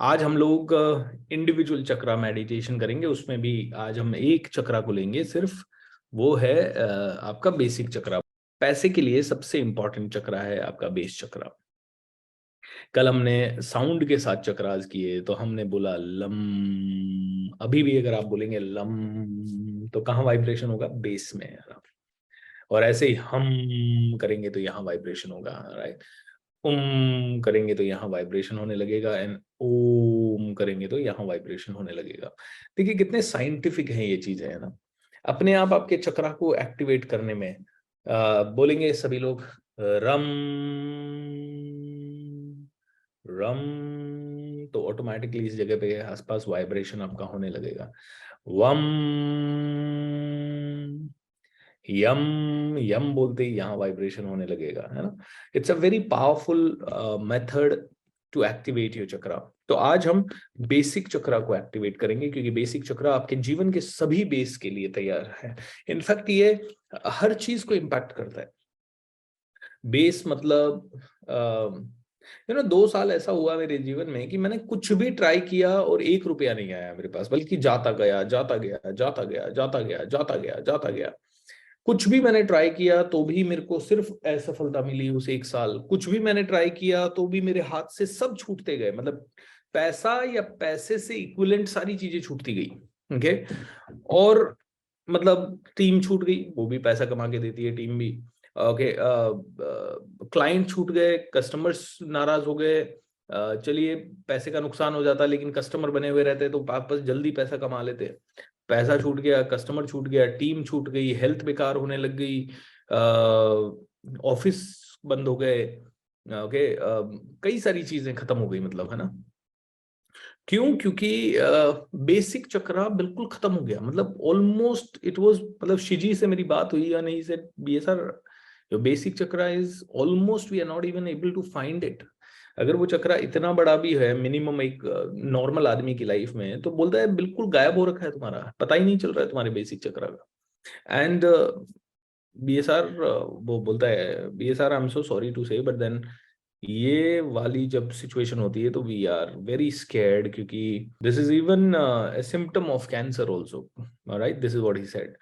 आज हम लोग इंडिविजुअल चक्रा मेडिटेशन करेंगे। उसमें भी आज हम एक चक्रा को लेंगे सिर्फ। वो है आपका बेसिक चक्रा। पैसे के लिए सबसे इंपॉर्टेंट चक्रा है आपका बेस चक्रा। कल हमने साउंड के साथ चक्रास किए तो हमने बोला लम। अभी भी अगर आप बोलेंगे लम तो कहाँ वाइब्रेशन होगा? बेस में है ना। और ऐसे ही हम करेंगे तो यहाँ वाइब्रेशन होगा, राइट। करेंगे तो यहाँ वाइब्रेशन होने लगेगा, एंड ओम करेंगे तो यहाँ वाइब्रेशन होने लगेगा। देखिए कितने साइंटिफिक हैं ये चीजें, है ना। अपने आप आपके चक्रा को एक्टिवेट करने में बोलेंगे सभी लोग रम रम, तो ऑटोमेटिकली इस जगह पे आसपास वाइब्रेशन आपका होने लगेगा। वम यम, यम बोलते ही यहाँ वाइब्रेशन होने लगेगा, है ना। It's a very powerful method to activate your chakra. तो आज हम बेसिक चक्रा को एक्टिवेट करेंगे, क्योंकि बेसिक चक्रा आपके जीवन के सभी बेस के लिए तैयार है। इनफैक्ट ये हर चीज को इम्पैक्ट करता है। बेस मतलब 2 साल ऐसा हुआ मेरे जीवन में कि मैंने कुछ भी ट्राई किया और 1 रुपया नहीं आया मेरे पास, बल्कि जाता गया जाता गया जाता गया जाता गया जाता गया जाता गया। कुछ भी मैंने ट्राई किया तो भी मेरे को सिर्फ असफलता मिली उस 1 साल। कुछ भी मैंने ट्राई किया तो भी मेरे हाथ से सब छूटते गए, मतलब पैसा या पैसे से इक्विवेलेंट सारी चीजें छूटती गई। ओके। और मतलब टीम छूट गई, वो भी पैसा कमा के देती है टीम भी। ओके। क्लाइंट छूट गए, कस्टमर्स नाराज हो गए। चलिए पैसे का नुकसान हो जाता, लेकिन कस्टमर बने हुए रहते तो वापस जल्दी पैसा कमा लेते। पैसा छूट गया, कस्टमर छूट गया, टीम छूट गई, हेल्थ बेकार होने लग गई, ऑफिस बंद हो गए। ओके। कई सारी चीजें खत्म हो गई, मतलब, है ना। क्यों? क्योंकि बेसिक चक्रा बिल्कुल खत्म हो गया, मतलब ऑलमोस्ट इट वाज, मतलब शिजी से मेरी बात हुई या नहीं से, ये sir your basic chakra is almost we are not even able to find it. अगर वो चक्रा इतना बड़ा भी है मिनिमम एक नॉर्मल आदमी की लाइफ में, तो बोलता है बिल्कुल गायब हो रखा है तुम्हारा, पता ही नहीं चल रहा है तुम्हारे बेसिक चक्रा का। एंड बीएसआर वो बोलता है, BSR I am so sorry to say, but then ये वाली जब सिचुएशन होती है तो वी आर वेरी स्कैर्ड, क्योंकि this is even symptom of cancer also, right. This is what he said.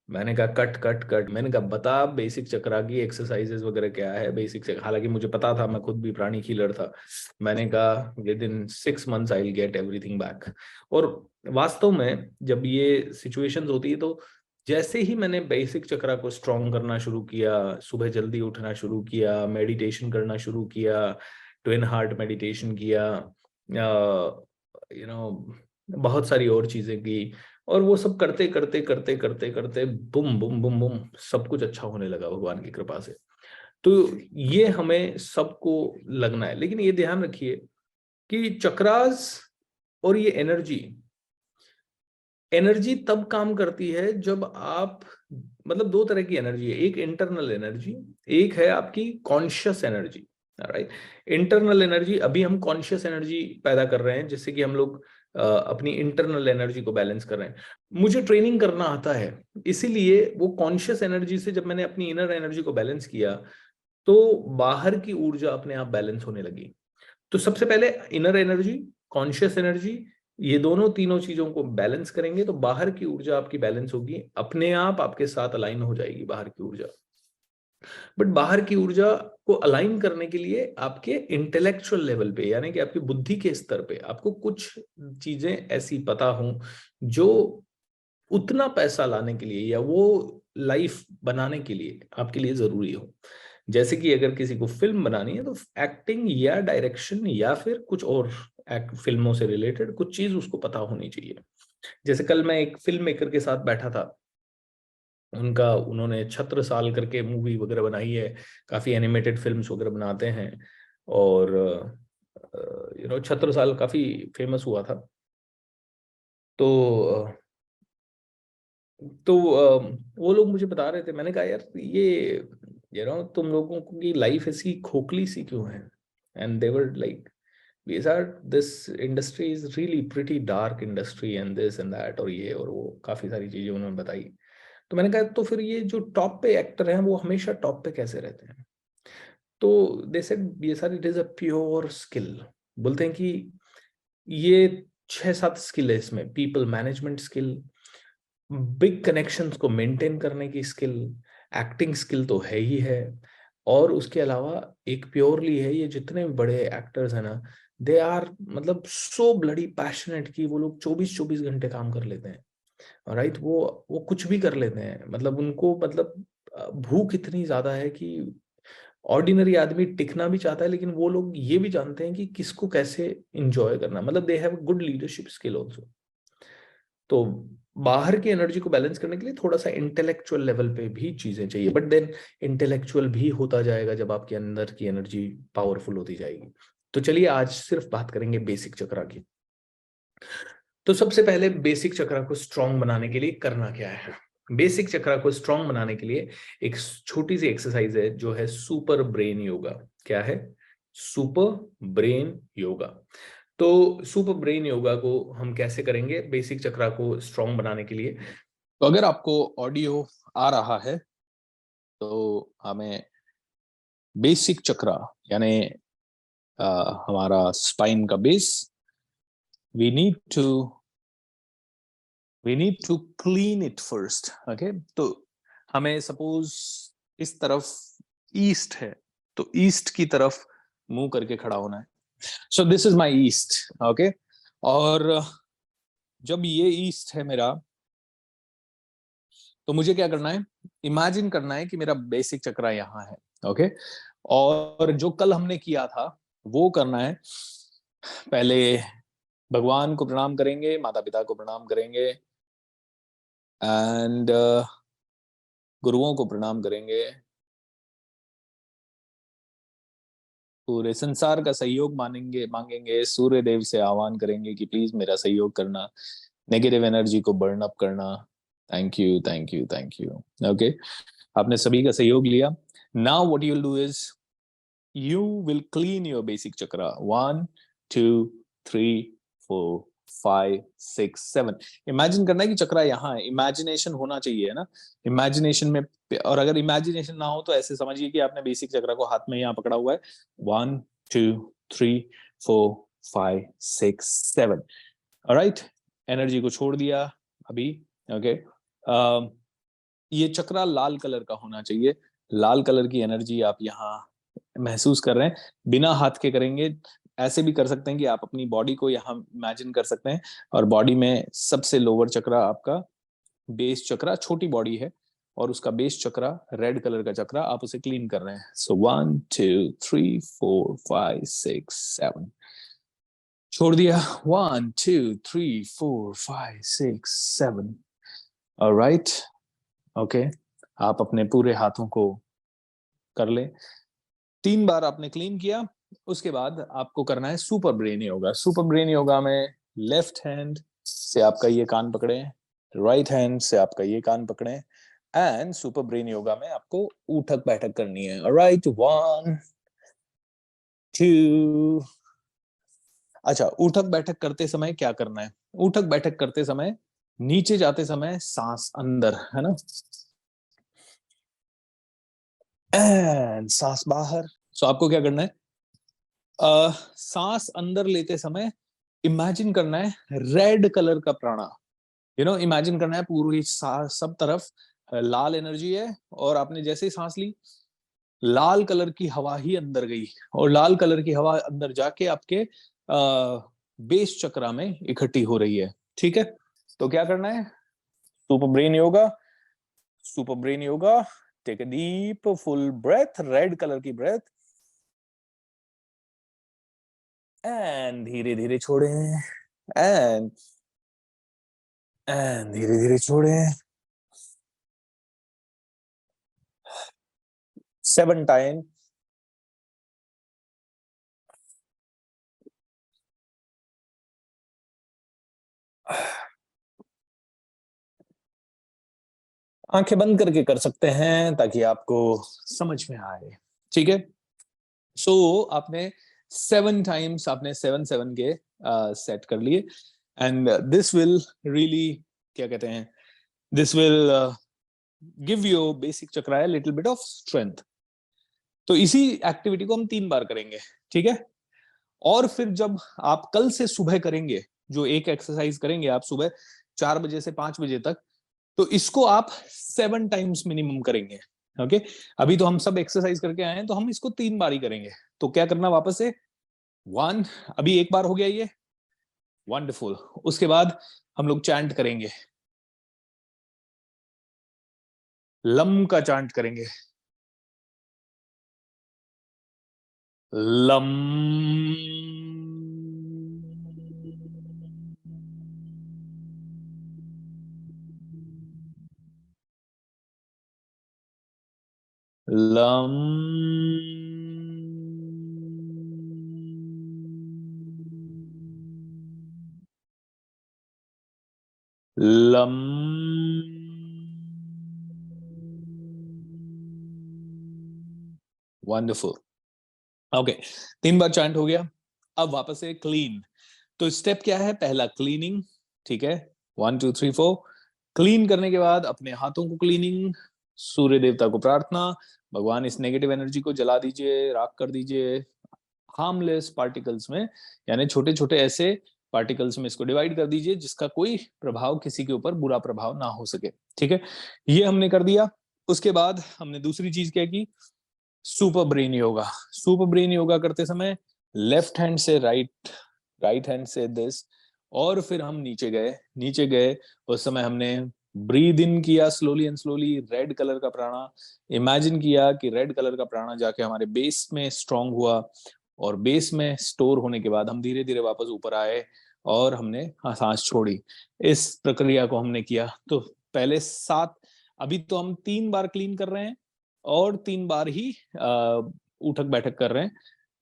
मैंने कहा कट कट कट, मैंने कहा बता बेसिक चक्रा की एक्सरसाइजेस वगैरह क्या है बेसिक से। हालांकि मुझे पता था, मैं खुद भी प्राणी हीलर था। मैंने कहा with in 6 months I will get everything back. और वास्तव में जब ये सिचुएशंस होती है तो जैसे ही मैंने बेसिक चक्रा को स्ट्रॉन्ग करना शुरू किया, सुबह जल्दी उठना शुरू किया, मेडिटेशन करना शुरू किया, ट्विन हार्ट मेडिटेशन किया, बहुत सारी और चीजें की, और वो सब करते करते करते करते करते बुम बुम बुम बुम सब कुछ अच्छा होने लगा भगवान की कृपा से। तो ये हमें सबको लगना है, लेकिन ये ध्यान रखिए कि चक्रास और ये एनर्जी, एनर्जी तब काम करती है जब आप, मतलब दो तरह की एनर्जी है। एक इंटरनल एनर्जी, एक है आपकी conscious energy, right. Internal energy, अभी हम कॉन्शियस एनर्जी पैदा कर रहे हैं जिससे कि हम लोग अपनी इंटरनल एनर्जी को बैलेंस कर रहे हैं। मुझे ट्रेनिंग करना आता है, इसीलिए वो कॉन्शियस एनर्जी से जब मैंने अपनी इनर एनर्जी को बैलेंस किया तो बाहर की ऊर्जा अपने आप बैलेंस होने लगी। तो सबसे पहले इनर एनर्जी, कॉन्शियस एनर्जी, ये दोनों तीनों चीजों को बैलेंस करेंगे तो बाहर की ऊर्जा आपकी बैलेंस होगी, अपने आप आपके साथ अलाइन हो जाएगी बाहर की ऊर्जा। बट बाहर की ऊर्जा को अलाइन करने के लिए आपके इंटेलेक्चुअल लेवल पे, यानी कि आपकी बुद्धि के स्तर पे, आपको कुछ चीजें ऐसी पता हो जो उतना पैसा लाने के लिए या वो लाइफ बनाने के लिए आपके लिए जरूरी हो। जैसे कि अगर किसी को फिल्म बनानी है तो एक्टिंग या डायरेक्शन या फिर कुछ और फिल्मों से रिलेटेड कुछ चीज उसको पता होनी चाहिए। जैसे कल मैं एक फिल्म मेकर के साथ बैठा था, उन्होंने छत्रसाल करके मूवी वगैरह बनाई है, काफी एनिमेटेड फिल्म्स वगैरह बनाते हैं। और छत्रसाल काफी फेमस हुआ था। तो वो लोग मुझे बता रहे थे, मैंने कहा यार ये तुम लोगों की लाइफ ऐसी खोखली सी क्यों है? And they were like, these are this industry is really pretty dark industry and this and that, और ये और वो काफी सारी चीजें उन्होंने बताई। तो मैंने कहा तो फिर ये जो टॉप पे एक्टर हैं वो हमेशा टॉप पे कैसे रहते हैं? तो दे सेड ये sir it is a pure skill. बोलते हैं कि ये 6-7 स्किल है इसमें। People management skill, big connections को मेंटेन करने की स्किल, एक्टिंग स्किल तो है ही है, और उसके अलावा एक प्योरली है, ये जितने भी बड़े एक्टर्स हैं ना, दे आर मतलब सो ब्लडी पैशनेट कि वो लोग 24-24 घंटे काम कर लेते हैं, राइट। वो कुछ भी कर लेते हैं, मतलब उनको मतलब भूख इतनी ज्यादा है कि ऑर्डिनरी आदमी टिकना भी चाहता है, लेकिन वो लोग ये भी जानते हैं कि किसको कैसे इंजॉय करना, मतलब they have good leadership skill also. तो बाहर की एनर्जी को बैलेंस करने के लिए थोड़ा सा इंटेलेक्चुअल लेवल पे भी चीजें चाहिए, बट देन इंटेलेक्चुअल भी होता जाएगा जब आपके अंदर की एनर्जी पावरफुल होती जाएगी। तो चलिए आज सिर्फ बात करेंगे बेसिक चक्रा की। तो सबसे पहले बेसिक चक्रा को स्ट्रांग बनाने के लिए करना क्या है? बेसिक चक्रा को स्ट्रांग बनाने के लिए एक छोटी सी एक्सरसाइज है जो है सुपर ब्रेन योगा। क्या है? Super brain yoga. तो सुपर ब्रेन योगा को हम कैसे करेंगे बेसिक चक्रा को स्ट्रांग बनाने के लिए? तो अगर आपको ऑडियो आ रहा है तो हमें बेसिक चक्रा यानी हमारा स्पाइन का base, we need to clean it first. Okay, तो हमें सपोज इस तरफ ईस्ट है तो ईस्ट की तरफ मुंह करके खड़ा होना है। So this is my east. Okay, और जब ये ईस्ट है मेरा, तो मुझे क्या करना है, इमेजिन करना है कि मेरा बेसिक चक्रा यहाँ है। ओके, और जो कल हमने किया था वो करना है। पहले भगवान को प्रणाम करेंगे, माता पिता को प्रणाम करेंगे, एंड गुरुओं को प्रणाम करेंगे, पूरे संसार का सहयोग मांगेंगे, सूर्य देव से आह्वान करेंगे कि प्लीज मेरा सहयोग करना, नेगेटिव एनर्जी को बर्न अप करना। Thank you, thank you, thank you. Okay, आपने सभी का सहयोग लिया। Now what you will do is you will clean your basic chakra. 1 2 3 4 5 6 7। Imagine करना है कि चक्रा यहाँ है, इमेजिनेशन होना चाहिए, है ना। इमेजिनेशन में, और अगर इमेजिनेशन ना हो तो ऐसे समझिए कि आपने बेसिक चक्रा को हाथ में यहाँ पकड़ा हुआ है। 1 2 3 4 5 6 7। ऑलराइट, एनर्जी को छोड़ दिया अभी। ओके, ये चक्रा लाल कलर का होना चाहिए। लाल कलर की एनर्जी आप यहाँ महसूस कर रहे हैं, बिना हाथ के करेंगे। ऐसे भी कर सकते हैं कि आप अपनी बॉडी को यहाँ इमेजिन कर सकते हैं, और बॉडी में सबसे लोअर चक्रा आपका बेस चक्रा, छोटी बॉडी है, और उसका बेस चक्रा रेड कलर का चक्रा, आप उसे क्लीन कर रहे हैं। सो 1 2 3 4 5 6 7। छोड़ दिया। 1 2 3 4 5 6 7। ऑलराइट, ओके, आप अपने पूरे हाथों को कर ले। 3 बार आपने क्लीन किया, उसके बाद आपको करना है super brain yoga. Super brain yoga में लेफ्ट हैंड से आपका ये कान पकड़े, राइट हैंड से आपका ये कान पकड़े, एंड सुपर ब्रेन योगा में आपको उठक बैठक करनी है। ऑलराइट, 1 2। अच्छा, उठक बैठक करते समय क्या करना है? उठक बैठक करते समय नीचे जाते समय सांस अंदर, है ना, एंड सांस बाहर। सो आपको क्या करना है, सांस अंदर लेते समय इमेजिन करना है रेड कलर का प्राणा। इमेजिन करना है पूरी सब तरफ लाल एनर्जी है, और आपने जैसे ही सांस ली, लाल कलर की हवा ही अंदर गई, और लाल कलर की हवा अंदर जाके आपके बेस चक्रा में इकट्ठी हो रही है। ठीक है, तो क्या करना है, super brain yoga. Super brain yoga, take a deep full breath, red colour की ब्रेथ, एंड धीरे धीरे छोड़े, एंड धीरे धीरे छोड़े। 7 टाइम। आंखें बंद करके कर सकते हैं ताकि आपको समझ में आए। ठीक है, सो आपने 7 टाइम्स, आपने 7 के सेट कर लिए, एंड दिस विल रियली, क्या कहते हैं, this will give you basic chakra little bit of strength. तो इसी एक्टिविटी को हम 3 बार करेंगे। ठीक है, और फिर जब आप कल से सुबह करेंगे, जो एक एक्सरसाइज करेंगे आप सुबह 4 बजे से 5 बजे तक, तो इसको आप 7 टाइम्स मिनिमम करेंगे। ओके, अभी तो हम सब एक्सरसाइज करके आए हैं, तो हम इसको 3 बार ही करेंगे। तो क्या करना, वापस से 1, अभी एक बार हो गया ये, वंडरफुल। उसके बाद हम लोग चैंट करेंगे, लम का चैंट करेंगे, लम, लम, लम, वंडरफुल। ओके, 3 बार चैंट हो गया। अब वापस से क्लीन। तो स्टेप क्या है, पहला क्लीनिंग, ठीक है, 1 2 3 4। क्लीन करने के बाद अपने हाथों को क्लीनिंग, सूर्य देवता को प्रार्थना, भगवान इस नेगेटिव एनर्जी को जला दीजिए, राख कर दीजिए हार्मलेस पार्टिकल्स में, यानी छोटे छोटे ऐसे पार्टिकल्स में इसको डिवाइड कर दीजिए जिसका कोई प्रभाव, किसी के ऊपर बुरा प्रभाव ना हो सके। ठीक है, ये हमने कर दिया। उसके बाद हमने दूसरी चीज क्या की, super brain yoga. Super brain yoga करते समय लेफ्ट हैंड से राइट, राइट हैंड से दिस, और फिर हम नीचे गए, नीचे गए। उस समय हमने ब्रीद इन किया slowly and slowly, red colour का प्राणा, इमेजिन किया कि रेड कलर का प्राणा जाके हमारे बेस में स्ट्रांग हुआ, और बेस में स्टोर होने के बाद हम धीरे धीरे वापस ऊपर आए और हमने सांस छोड़ी। इस प्रक्रिया को हमने किया। तो पहले 7, अभी तो हम 3 बार क्लीन कर रहे हैं और 3 बार ही उठक बैठक कर रहे हैं,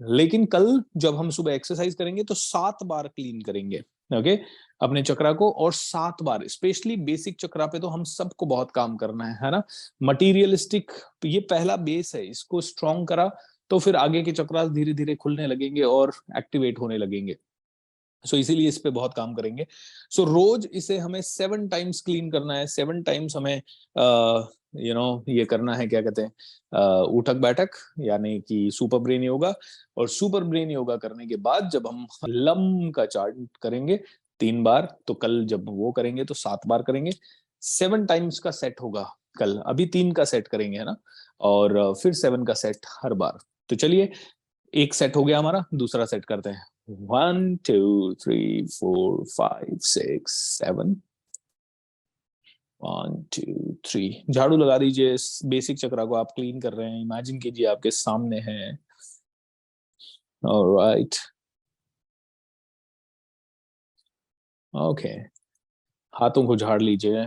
लेकिन कल जब हम सुबह एक्सरसाइज करेंगे तो 7 बार क्लीन करेंगे। ओके, अपने चक्रा को, और 7 बार, स्पेशली बेसिक चक्रा पे तो हम सबको बहुत काम करना है ना। मटीरियलिस्टिक, ये पहला बेस है, इसको स्ट्रॉन्ग करा तो फिर आगे के चक्रास धीरे धीरे खुलने लगेंगे और एक्टिवेट होने लगेंगे। सो इसीलिए इस पे बहुत काम करेंगे। सो रोज इसे हमें 7 टाइम्स क्लीन करना है, 7 टाइम्स हमें ये करना है, क्या कहते हैं, उठक बैठक, यानी कि सुपर ब्रेन योगा। और सुपर ब्रेन योगा करने के बाद जब हम लम का चार्ट करेंगे 3 बार, तो कल जब वो करेंगे तो 7 बार करेंगे, 7 टाइम्स का सेट होगा कल। अभी 3 का सेट करेंगे, है ना, और फिर 7 का सेट हर बार। तो चलिए, एक सेट हो गया हमारा, दूसरा सेट करते हैं। 1 2 3 4 5 6 7, 1 2 3। झाड़ू लगा दीजिए, बेसिक चक्रा को आप क्लीन कर रहे हैं, इमेजिन कीजिए आपके सामने है। ऑलराइट, ओके, हाथों को झाड़ लीजिए,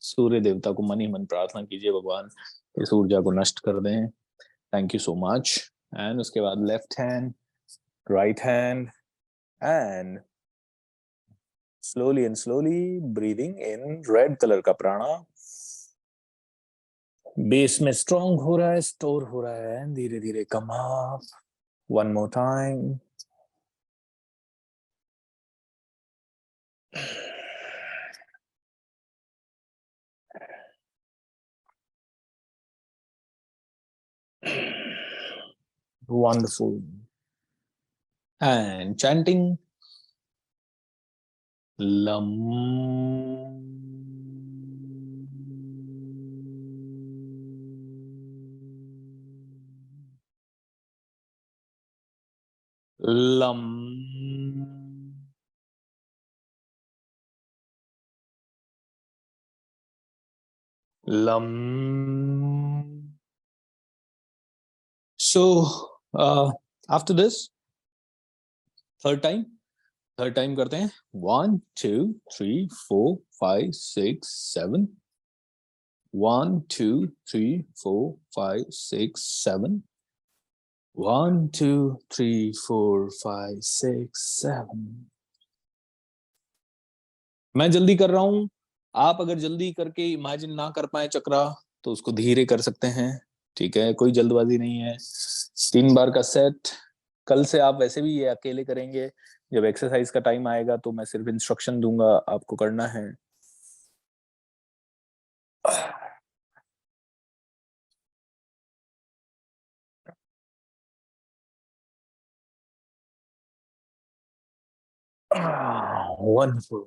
सूर्य देवता को मन ही मन प्रार्थना कीजिए, भगवान इस ऊर्जा को नष्ट कर दें, thank you so much. And उसके बाद left hand, right hand, and slowly and slowly breathing in red colour का प्राणा, बेस में स्ट्रांग हो रहा है, स्टोर हो रहा है, धीरे धीरे come up. One more time, wonderful, and chanting lam, lam, lam. So after this, third time करते हैं, 1 2 3 4 5 6 7, 1 2 3 4 5 6 7, 1 2 3 4 5 6 7। मैं जल्दी कर रहा हूं, आप अगर जल्दी करके इमेजिन ना कर पाए चक्रा, तो उसको धीरे कर सकते हैं, ठीक है, कोई जल्दबाजी नहीं है। 3 बार का सेट। कल से आप वैसे भी ये अकेले करेंगे, जब एक्सरसाइज का टाइम आएगा तो मैं सिर्फ इंस्ट्रक्शन दूंगा, आपको करना है। वंडरफुल।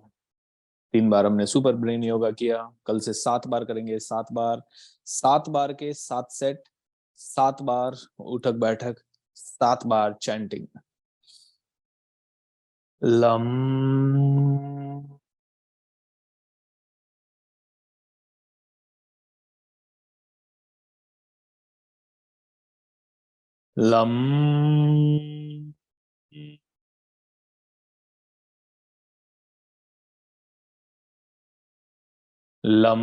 3 बार हमने सुपर ब्रेन योगा किया, कल से 7 बार करेंगे, 7 बार, 7 बार के 7 सेट, 7 बार उठक बैठक, 7 बार चैंटिंग। लम लम लम।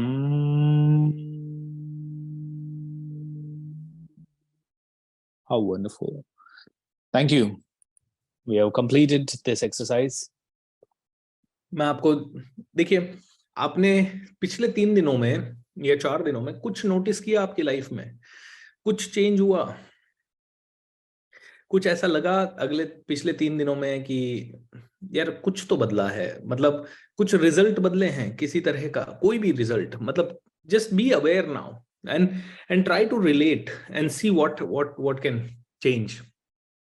How wonderful. Thank you. We have completed this exercise. मैं आपको, देखिए, आपने पिछले 3 दिनों में या 4 दिनों में कुछ नोटिस किया आपकी लाइफ में? कुछ चेंज हुआ? कुछ ऐसा लगा अगले पिछले 3 दिनों में कि यार कुछ तो बदला है, मतलब कुछ रिजल्ट बदले हैं किसी तरह का, कोई भी रिजल्ट, मतलब just be aware now and try to relate and see what can change.